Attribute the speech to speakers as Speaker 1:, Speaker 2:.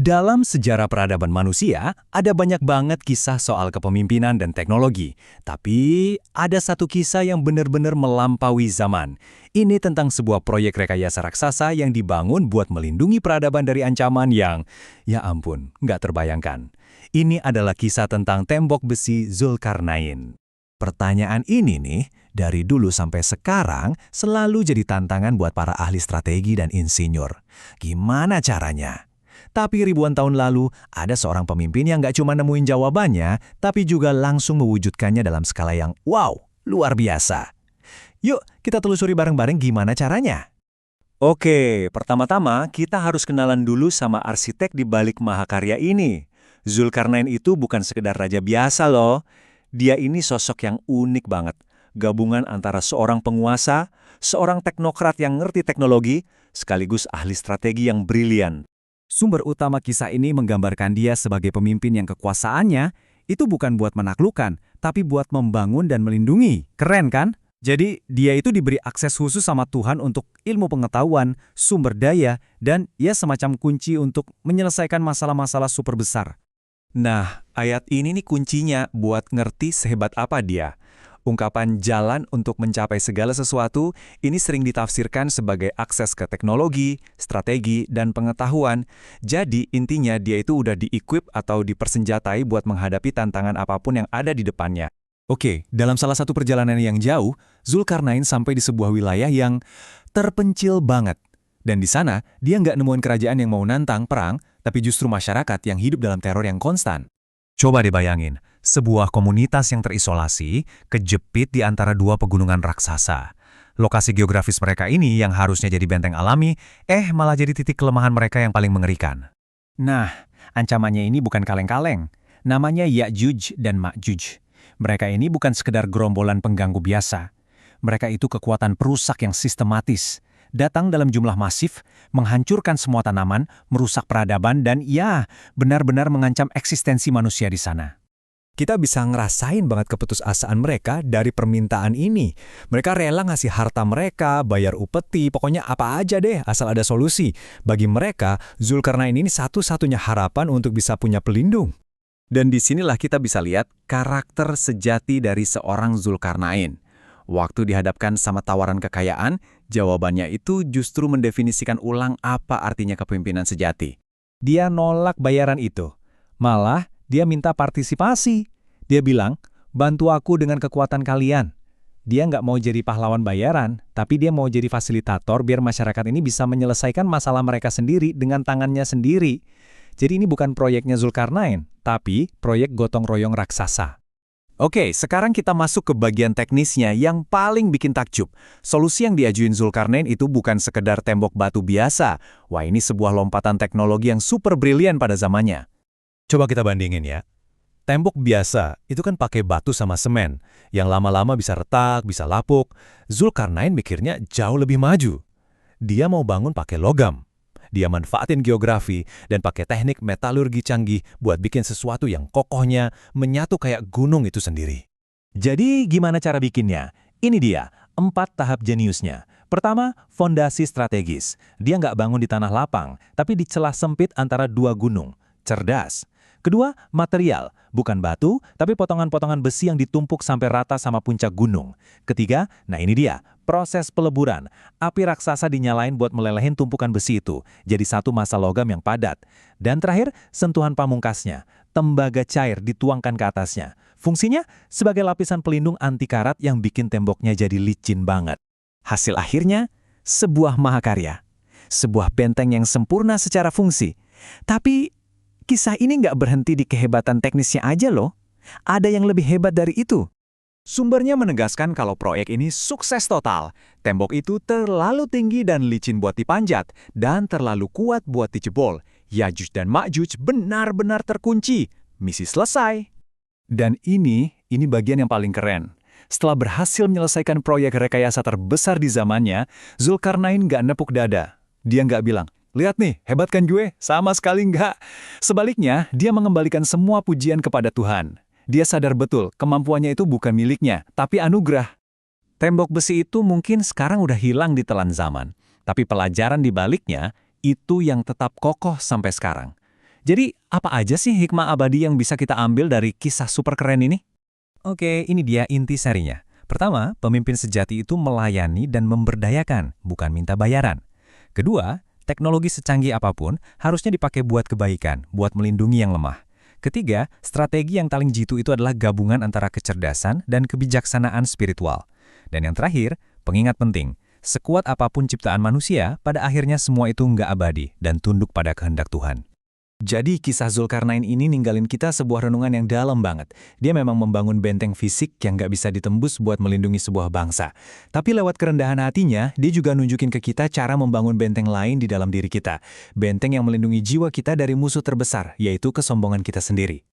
Speaker 1: Dalam sejarah peradaban manusia, ada banyak banget kisah soal kepemimpinan dan teknologi. Tapi, ada satu kisah yang benar-benar melampaui zaman. Ini tentang sebuah proyek rekayasa raksasa yang dibangun buat melindungi peradaban dari ancaman yang, ya ampun, nggak terbayangkan. Ini adalah kisah tentang tembok besi Zulkarnain. Pertanyaan ini nih, dari dulu sampai sekarang, selalu jadi tantangan buat para ahli strategi dan insinyur. Gimana caranya? Tapi ribuan tahun lalu, ada seorang pemimpin yang nggak cuma nemuin jawabannya, tapi juga langsung mewujudkannya dalam skala yang wow, luar biasa. Yuk, kita telusuri bareng-bareng gimana caranya. Oke, pertama-tama kita harus kenalan dulu sama arsitek di balik mahakarya ini. Zulkarnain itu bukan sekedar raja biasa loh. Dia ini sosok yang unik banget. Gabungan antara seorang penguasa, seorang teknokrat yang ngerti teknologi, sekaligus ahli strategi yang brilian. Sumber utama kisah ini menggambarkan dia sebagai pemimpin yang kekuasaannya itu bukan buat menaklukkan, tapi buat membangun dan melindungi. Keren kan? Jadi, dia itu diberi akses khusus sama Tuhan untuk ilmu pengetahuan, sumber daya, dan ya semacam kunci untuk menyelesaikan masalah-masalah super besar. Nah, ayat ini nih kuncinya buat ngerti sehebat apa dia. Ungkapan jalan untuk mencapai segala sesuatu ini sering ditafsirkan sebagai akses ke teknologi, strategi, dan pengetahuan. Jadi intinya dia itu udah di-equip atau dipersenjatai buat menghadapi tantangan apapun yang ada di depannya. Oke, dalam salah satu perjalanan yang jauh, Zulkarnain sampai di sebuah wilayah yang terpencil banget. Dan di sana, dia nggak nemuin kerajaan yang mau nantang perang, tapi justru masyarakat yang hidup dalam teror yang konstan. Coba dibayangin, sebuah komunitas yang terisolasi, kejepit di antara dua pegunungan raksasa. Lokasi geografis mereka ini yang harusnya jadi benteng alami, malah jadi titik kelemahan mereka yang paling mengerikan. Nah, ancamannya ini bukan kaleng-kaleng. Namanya Ya'juj dan Ma'juj. Mereka ini bukan sekedar gerombolan pengganggu biasa. Mereka itu kekuatan perusak yang sistematis. Datang dalam jumlah masif, menghancurkan semua tanaman, merusak peradaban, dan ya, benar-benar mengancam eksistensi manusia di sana. Kita bisa ngerasain banget keputusasaan mereka dari permintaan ini. Mereka rela ngasih harta mereka, bayar upeti, pokoknya apa aja deh asal ada solusi. Bagi mereka, Zulkarnain ini satu-satunya harapan untuk bisa punya pelindung. Dan disinilah kita bisa lihat karakter sejati dari seorang Zulkarnain. Waktu dihadapkan sama tawaran kekayaan, jawabannya itu justru mendefinisikan ulang apa artinya kepemimpinan sejati. Dia nolak bayaran itu. Malah, dia minta partisipasi. Dia bilang, bantu aku dengan kekuatan kalian. Dia nggak mau jadi pahlawan bayaran, tapi dia mau jadi fasilitator biar masyarakat ini bisa menyelesaikan masalah mereka sendiri dengan tangannya sendiri. Jadi ini bukan proyeknya Zulkarnain, tapi proyek gotong royong raksasa. Oke, sekarang kita masuk ke bagian teknisnya yang paling bikin takjub. Solusi yang diajuin Zulkarnain itu bukan sekedar tembok batu biasa. Wah, ini sebuah lompatan teknologi yang super brilian pada zamannya. Coba kita bandingin ya. Tembok biasa itu kan pakai batu sama semen, yang lama-lama bisa retak, bisa lapuk. Zulkarnain mikirnya jauh lebih maju. Dia mau bangun pakai logam. Dia manfaatin geografi dan pakai teknik metalurgi canggih buat bikin sesuatu yang kokohnya menyatu kayak gunung itu sendiri. Jadi gimana cara bikinnya? Ini dia, 4 tahap jeniusnya. Pertama, fondasi strategis. Dia nggak bangun di tanah lapang, tapi di celah sempit antara dua gunung. Cerdas. Kedua, material. Bukan batu, tapi potongan-potongan besi yang ditumpuk sampai rata sama puncak gunung. Ketiga, nah ini dia, proses peleburan. Api raksasa dinyalain buat melelehin tumpukan besi itu, jadi satu massa logam yang padat. Dan terakhir, sentuhan pamungkasnya. Tembaga cair dituangkan ke atasnya. Fungsinya sebagai lapisan pelindung anti karat yang bikin temboknya jadi licin banget. Hasil akhirnya, sebuah mahakarya. Sebuah benteng yang sempurna secara fungsi. Tapi kisah ini nggak berhenti di kehebatan teknisnya aja loh. Ada yang lebih hebat dari itu. Sumbernya menegaskan kalau proyek ini sukses total. Tembok itu terlalu tinggi dan licin buat dipanjat, dan terlalu kuat buat dijebol. Ya'juj dan Ma'juj benar-benar terkunci. Misi selesai. Dan ini bagian yang paling keren. Setelah berhasil menyelesaikan proyek rekayasa terbesar di zamannya, Zulkarnain nggak nepuk dada. Dia nggak bilang, lihat nih, hebat kan gue? Sama sekali enggak. Sebaliknya, dia mengembalikan semua pujian kepada Tuhan. Dia sadar betul, kemampuannya itu bukan miliknya, tapi anugerah. Tembok besi itu mungkin sekarang udah hilang di telan zaman. Tapi pelajaran di baliknya, itu yang tetap kokoh sampai sekarang. Jadi, apa aja sih hikmah abadi yang bisa kita ambil dari kisah super keren ini? Oke, ini dia inti serinya. Pertama, pemimpin sejati itu melayani dan memberdayakan, bukan minta bayaran. Kedua, teknologi secanggih apapun harusnya dipakai buat kebaikan, buat melindungi yang lemah. Ketiga, strategi yang paling jitu itu adalah gabungan antara kecerdasan dan kebijaksanaan spiritual. Dan yang terakhir, pengingat penting, sekuat apapun ciptaan manusia, pada akhirnya semua itu nggak abadi dan tunduk pada kehendak Tuhan. Jadi kisah Zulkarnain ini ninggalin kita sebuah renungan yang dalam banget. Dia memang membangun benteng fisik yang nggak bisa ditembus buat melindungi sebuah bangsa. Tapi lewat kerendahan hatinya, dia juga nunjukin ke kita cara membangun benteng lain di dalam diri kita. Benteng yang melindungi jiwa kita dari musuh terbesar, yaitu kesombongan kita sendiri.